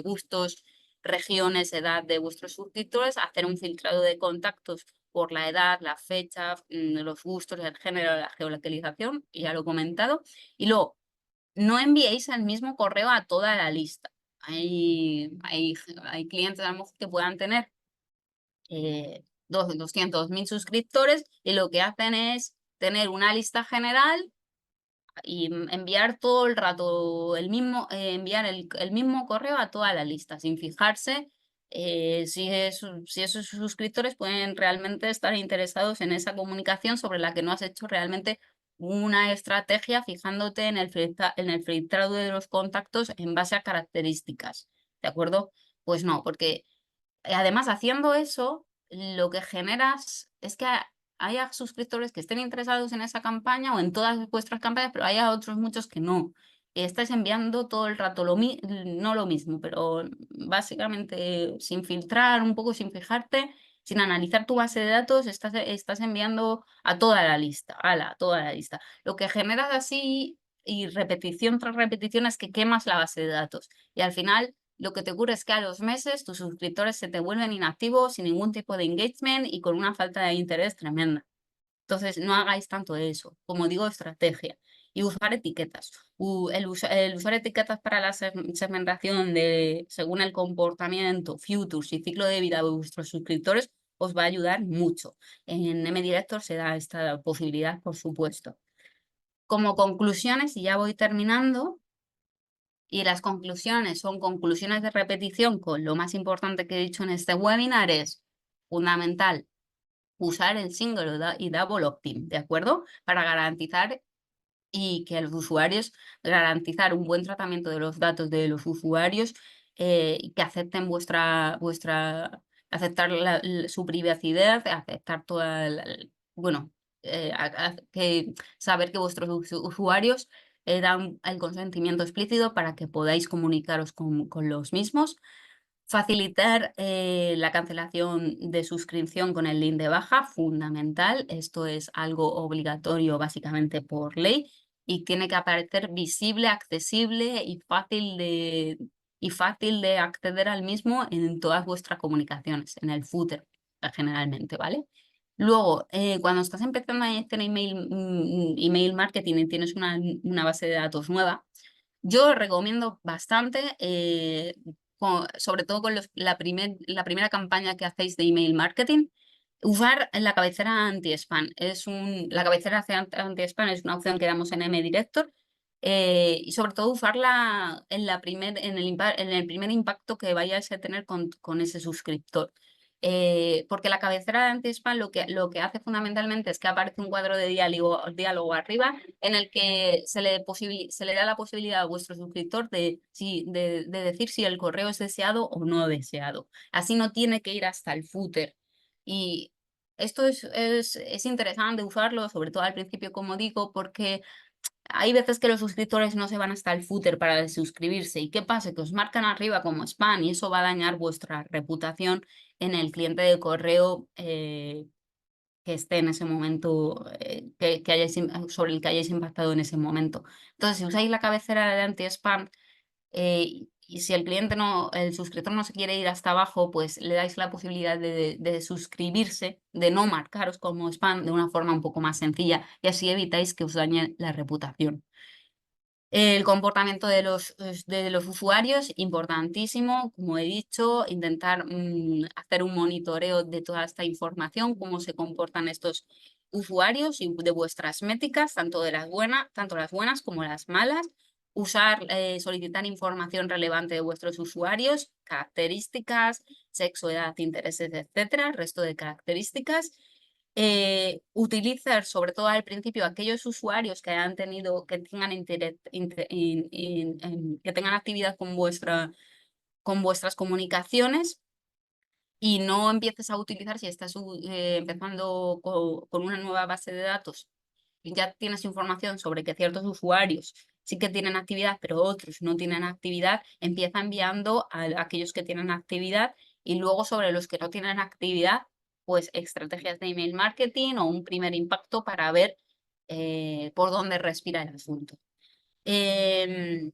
gustos, regiones, edad de vuestros suscriptores, hacer un filtrado de contactos por la edad, la fecha, los gustos, el género, la geolocalización, y ya lo he comentado. Y luego, no enviéis el mismo correo a toda la lista. Hay clientes a lo mejor que puedan tener 200.000 suscriptores y lo que hacen es tener una lista general y enviar todo el rato enviar el mismo correo a toda la lista sin fijarse si esos suscriptores pueden realmente estar interesados en esa comunicación sobre la que no has hecho realmente una estrategia fijándote en el filtrado de los contactos en base a características, ¿de acuerdo? Pues no, porque además, haciendo eso, lo que generas es que haya suscriptores que estén interesados en esa campaña o en todas vuestras campañas, pero haya otros muchos que no. Estáis enviando todo el rato no lo mismo, pero básicamente sin filtrar, un poco sin fijarte, sin analizar tu base de datos, estás enviando a toda la lista, a toda la lista. Lo que generas así y repetición tras repetición es que quemas la base de datos y al final lo que te ocurre es que a los meses tus suscriptores se te vuelven inactivos sin ningún tipo de engagement y con una falta de interés tremenda. Entonces, no hagáis tanto de eso. Como digo, estrategia. Y usar etiquetas. El usar etiquetas para la segmentación según el comportamiento, futures y ciclo de vida de vuestros suscriptores os va a ayudar mucho. En MDirector se da esta posibilidad, por supuesto. Como conclusiones, y ya voy terminando, y las conclusiones son conclusiones de repetición con lo más importante que he dicho en este webinar es fundamental usar el single y double opt-in, ¿de acuerdo? Para garantizar y que los usuarios, garantizar un buen tratamiento de los datos de los usuarios y que acepten aceptar su privacidad, aceptar bueno, que saber que vuestros usuarios dan el consentimiento explícito para que podáis comunicaros con los mismos. Facilitar la cancelación de suscripción con el link de baja, fundamental. Esto es algo obligatorio básicamente por ley y tiene que aparecer visible, accesible y fácil de acceder al mismo en todas vuestras comunicaciones, en el footer generalmente, ¿vale? Luego, cuando estás empezando a hacer email marketing y tienes una base de datos nueva, yo recomiendo bastante, sobre todo con la primera campaña que hacéis de email marketing, usar la cabecera anti-spam. La cabecera anti-spam es una opción que damos en MDirector, y sobre todo usarla en el primer impacto que vayáis a tener con ese suscriptor. Porque la cabecera de anti-spam lo que hace fundamentalmente es que aparece un cuadro de diálogo arriba en el que se le da la posibilidad a vuestro suscriptor de decir si el correo es deseado o no deseado. Así no tiene que ir hasta el footer. Y esto es interesante usarlo, sobre todo al principio, como digo, porque hay veces que los suscriptores no se van hasta el footer para desuscribirse. ¿Y qué pasa? Que os marcan arriba como spam y eso va a dañar vuestra reputación en el cliente de correo que esté en ese momento, sobre el que hayáis impactado en ese momento. Entonces, si usáis la cabecera de anti-spam, y si el suscriptor no se quiere ir hasta abajo, pues le dais la posibilidad de suscribirse, de no marcaros como spam de una forma un poco más sencilla y así evitáis que os dañe la reputación. El comportamiento de los usuarios, importantísimo, como he dicho, intentar hacer un monitoreo de toda esta información, cómo se comportan estos usuarios y de vuestras métricas, tanto las buenas como las malas. Solicitar información relevante de vuestros usuarios, características, sexo, edad, intereses, etcétera, resto de características. Utilizar, sobre todo al principio, aquellos usuarios que que tengan actividad con vuestras comunicaciones y no empieces a utilizar, si estás empezando con una nueva base de datos y ya tienes información sobre que ciertos usuarios sí que tienen actividad, pero otros no tienen actividad, empieza enviando a aquellos que tienen actividad y luego sobre los que no tienen actividad, pues estrategias de email marketing o un primer impacto para ver por dónde respira el asunto. Em,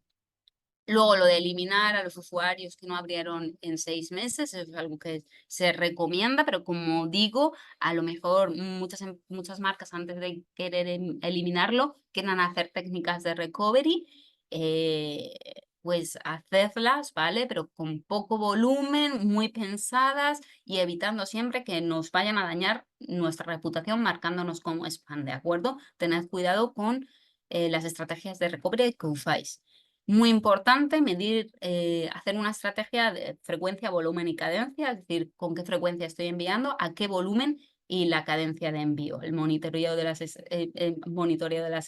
Luego, lo de eliminar a los usuarios que no abrieron en 6 meses es algo que se recomienda, pero como digo, a lo mejor muchas marcas antes de querer eliminarlo quieren hacer técnicas de recovery, eh, pues hacedlas, ¿vale? Pero con poco volumen, muy pensadas y evitando siempre que nos vayan a dañar nuestra reputación marcándonos como spam, ¿de acuerdo? Tened cuidado con las estrategias de recovery que usáis. Muy importante hacer una estrategia de frecuencia, volumen y cadencia, es decir, con qué frecuencia estoy enviando, a qué volumen y la cadencia de envío, el monitoreo de las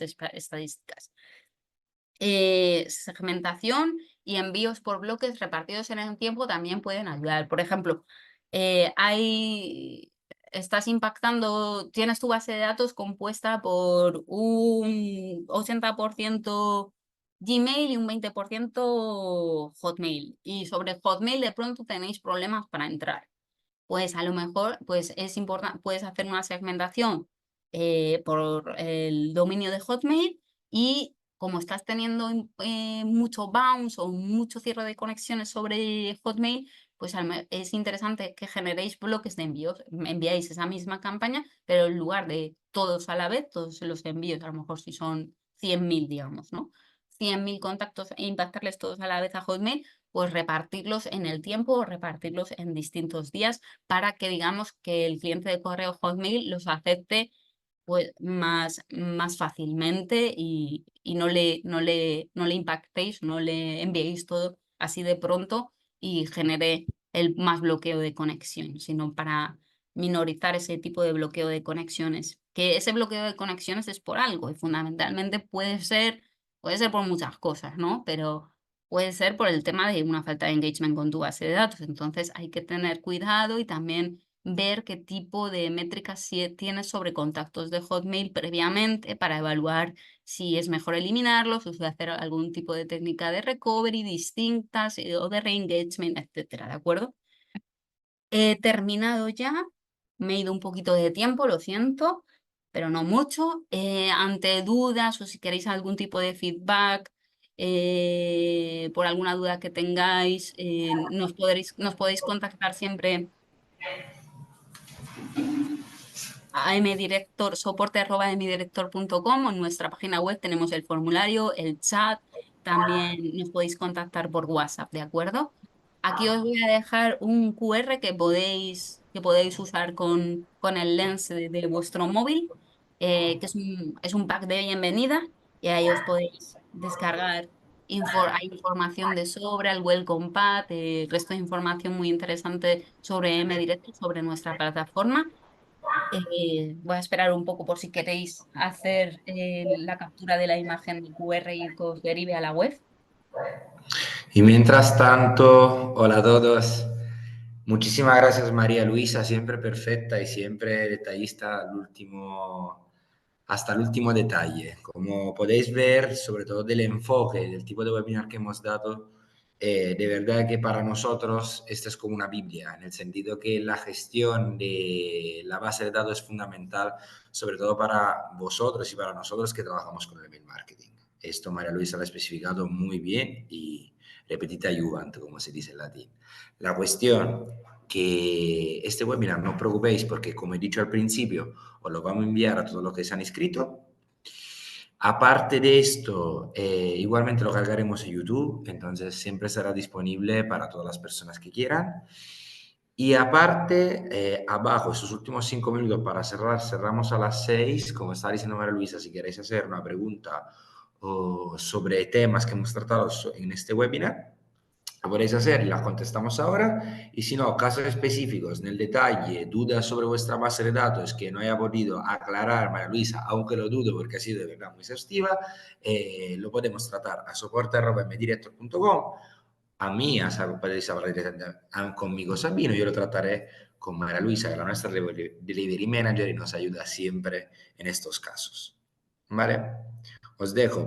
estadísticas. Segmentación y envíos por bloques repartidos en el tiempo también pueden ayudar. Por ejemplo, tienes tu base de datos compuesta por un 80% Gmail y un 20% Hotmail. Y sobre Hotmail de pronto tenéis problemas para entrar. Pues a lo mejor pues es importante, puedes hacer una segmentación por el dominio de Hotmail y como estás teniendo mucho bounce o mucho cierre de conexiones sobre Hotmail, pues es interesante que generéis bloques de envíos. Enviáis esa misma campaña, pero en lugar de todos a la vez, todos los envíos, a lo mejor si son 100.000, digamos, ¿no? 100.000 contactos e impactarles todos a la vez a Hotmail, pues repartirlos en el tiempo o repartirlos en distintos días para que digamos que el cliente de correo Hotmail los acepte pues más fácilmente y no le impactéis, no le enviéis todo así de pronto y genere el más bloqueo de conexión, sino para minorizar ese tipo de bloqueo de conexiones. Que ese bloqueo de conexiones es por algo y fundamentalmente puede ser por muchas cosas, ¿no? Pero puede ser por el tema de una falta de engagement con tu base de datos. Entonces hay que tener cuidado y también ver qué tipo de métricas tienes sobre contactos de Hotmail previamente para evaluar si es mejor eliminarlos o si hacer algún tipo de técnica de recovery distintas o de re-engagement, etcétera, ¿de acuerdo? He terminado ya, me he ido un poquito de tiempo, lo siento, pero no mucho. Ante dudas o si queréis algún tipo de feedback, por alguna duda que tengáis, nos podéis contactar siempre a mdirector, soporte@mdirector.com, o en nuestra página web tenemos el formulario, el chat, también nos podéis contactar por WhatsApp, ¿de acuerdo? Aquí os voy a dejar un QR que podéis usar con el lens de vuestro móvil, que es un pack de bienvenida, y ahí os podéis descargar. Hay información de sobre el Welcome Pack, el resto de información muy interesante sobre MDirector, sobre nuestra plataforma. Voy a esperar un poco por si queréis hacer la captura de la imagen del QR y que os derive a la web. Y mientras tanto, hola a todos. Muchísimas gracias María Luisa, siempre perfecta y siempre detallista hasta el último detalle. Como podéis ver, sobre todo del enfoque, del tipo de webinar que hemos dado, de verdad que para nosotros esto es como una Biblia, en el sentido que la gestión de la base de datos es fundamental, sobre todo para vosotros y para nosotros que trabajamos con el email marketing. Esto María Luisa lo ha especificado muy bien y repetita iuvant, como se dice en latín. La cuestión que este webinar no os preocupéis porque, como he dicho al principio, os lo vamos a enviar a todos los que se han inscrito. Aparte de esto, igualmente lo cargaremos en YouTube, entonces siempre estará disponible para todas las personas que quieran. Y aparte, abajo, estos últimos 5 minutos para cerrar, cerramos a las 6. Como estaba diciendo María Luisa, si queréis hacer una pregunta sobre temas que hemos tratado en este webinar, lo podéis hacer y las contestamos ahora. Y si no, casos específicos en el detalle, dudas sobre vuestra base de datos que no haya podido aclarar María Luisa, aunque lo dudo porque ha sido de verdad muy exhaustiva, lo podemos tratar a soporte@mdirector.com. A mí, podéis hablar conmigo, Sabino, yo lo trataré con María Luisa, que es la nuestra delivery manager y nos ayuda siempre en estos casos. ¿Vale? Os dejo.